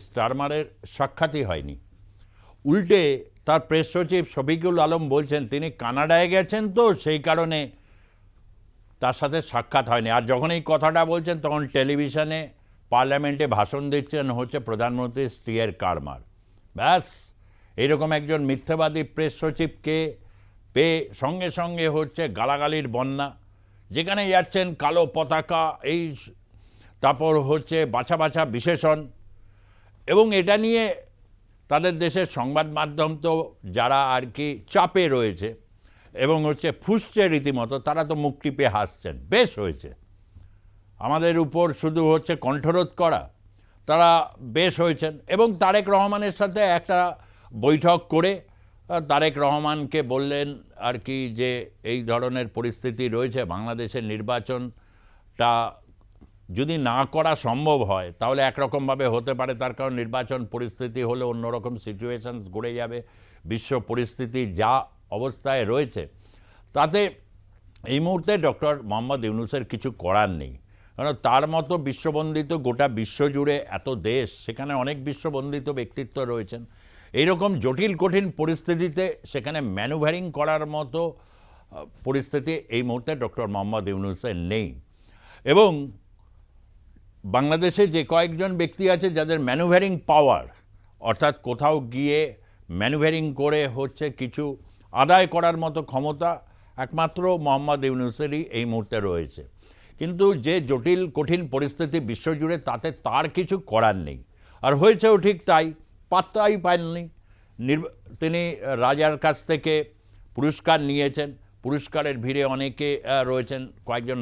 স্টারমারের সাক্ষাৎই হয়নি, উল্টে তার প্রেস সচিব শফিকুল আলম বলছেন তিনি কানাডায় গেছেন, তো সেই কারণে তার সাথে সাক্ষাৎ হয়নি। আর যখন এই কথাটা বলছেন তখন টেলিভিশনে পার্লামেন্টে ভাষণ দিচ্ছেন হচ্ছে প্রধানমন্ত্রী স্টিয়ার কারমার। ব্যাস, এইরকম একজন মিথ্যাবাদী প্রেস সচিবকে পেয়ে সঙ্গে সঙ্গে হচ্ছে গালাগালির বন্যা, যেখানে যাচ্ছেন কালো পতাকা, এই তারপর হচ্ছে বাছা বাছা বিশেষণ। এবং এটা নিয়ে তাদের দেশের সংবাদ মাধ্যম তো যারা আর কি চাপে রয়েছে এবং হচ্ছে ফুঁসছে রীতিমতো, তারা তো মুখ টিপে হাসছেন। বেশ হয়েছে, আমাদের উপর শুধু হচ্ছে কণ্ঠরোধ করা, তারা বেশ হয়েছেন। এবং তারেক রহমানের সাথে একটা বৈঠক করে তারেক রহমানকে বললেন আর কি যে এই ধরনের পরিস্থিতি রয়েছে, বাংলাদেশের নির্বাচনটা যদি না করা সম্ভব হয় তাহলে একরকমভাবে হতে পারে, তার কারণ নির্বাচন পরিস্থিতি হলে অন্যরকম সিচুয়েশনস গড়ে যাবে। বিশ্ব পরিস্থিতি যা অবস্থায় রয়েছে তাতে এই মুহূর্তে ডক্টর মোহাম্মদ ইউনূসের কিছু করার নেই, কারণ তার মতো বিশ্ববন্দিত গোটা বিশ্বজুড়ে এত দেশ, সেখানে অনেক বিশ্ববন্দিত ব্যক্তিত্ব রয়েছেন। এইরকম জটিল কঠিন পরিস্থিতিতে সেখানে ম্যানুভারিং করার মতো পরিস্থিতি এই মুহূর্তে ডক্টর মোহাম্মদ ইউনূসের নেই। এবং বাংলাদেশে যে কয়েকজন ব্যক্তি আছে যাদের ম্যানুভারিং পাওয়ার, অর্থাৎ কোথাও গিয়ে ম্যানুভারিং করে হচ্ছে কিছু আদায় করার মতো ক্ষমতা, একমাত্র মোহাম্মদ ইউনূসেরই এই মুহূর্তে রয়েছে। কিন্তু যে জটিল কঠিন পরিস্থিতি বিশ্বজুড়ে, তাতে তার কিছু করার নেই। আর হয়েছেও ঠিক তাই, পাত্তাই পাননি। তিনি রাজার কাছ থেকে পুরস্কার নিয়েছেন, পুরস্কারের ভিড়ে অনেকে রয়েছেন, কয়েকজন